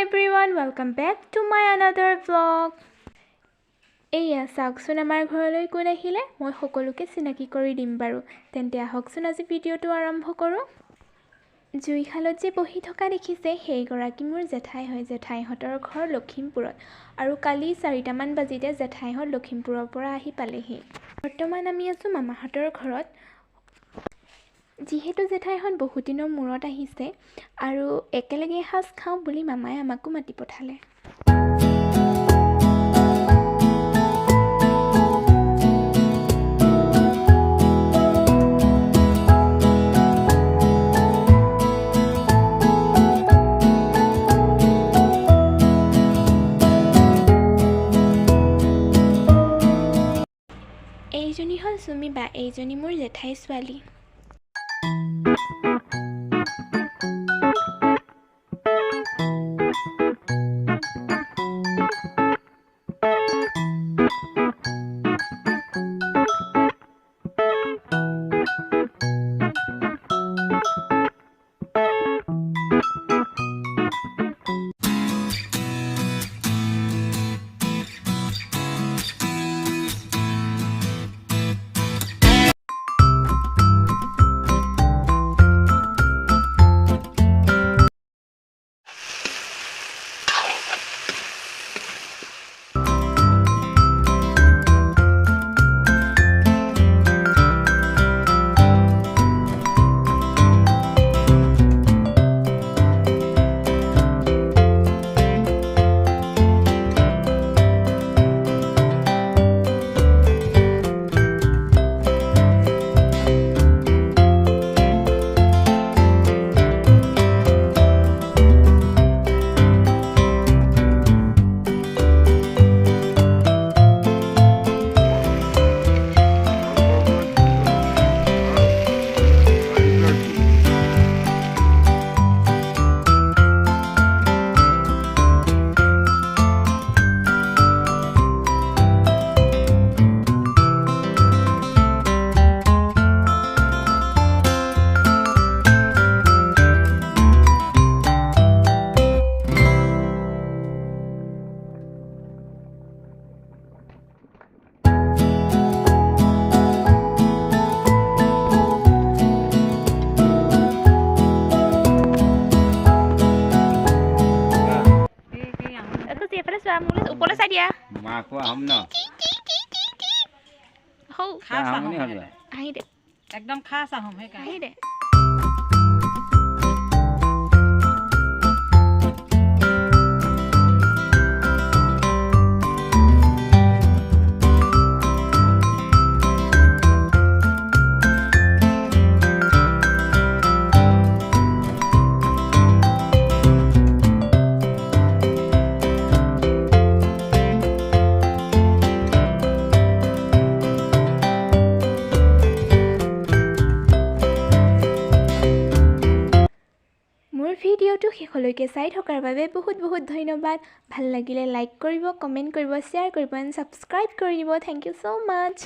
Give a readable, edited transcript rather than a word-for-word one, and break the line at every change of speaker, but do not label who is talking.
everyone, welcome back to my another vlog. Eya sauksun amar ghoroloi kon ahile moi hokoluke sinaki kori dim baru tente ahoksun aji video to arambho koru jui khalot je bohi thoka dekhise hei goraki mur jethai hoy jethai hotor ghor Lakhimpurot aru kali 4টা মান bajite jethai hot Lakhimpuror pora ahi palehi bortoman ami asu mama hotor ghorot जिहेतु जेठाइहन बहुत दिনৰ মূৰত আহিছে আৰু একেলগে হাস খাও বুলি মামাই আমাকো মাতি পঠালে এইজনী হল সুমি বা এইজনী মোৰ জেঠাই ছোৱালী Upole sa dia.
Maku hamna.
Ho,
khasa hom ne.
Ahide.
Ekdom khasa hom he ka.
Ahide. ভিডিওটো শেষলৈকে চাই থকাৰ বাবে বহুত ধন্যবাদ ভাল লাগিলে লাইক কৰিব কমেন্ট কৰিব শেয়াৰ কৰিব এণ্ড সাবস্ক্ৰাইব কৰি দিব থ্যাংক ইউ সো মাচ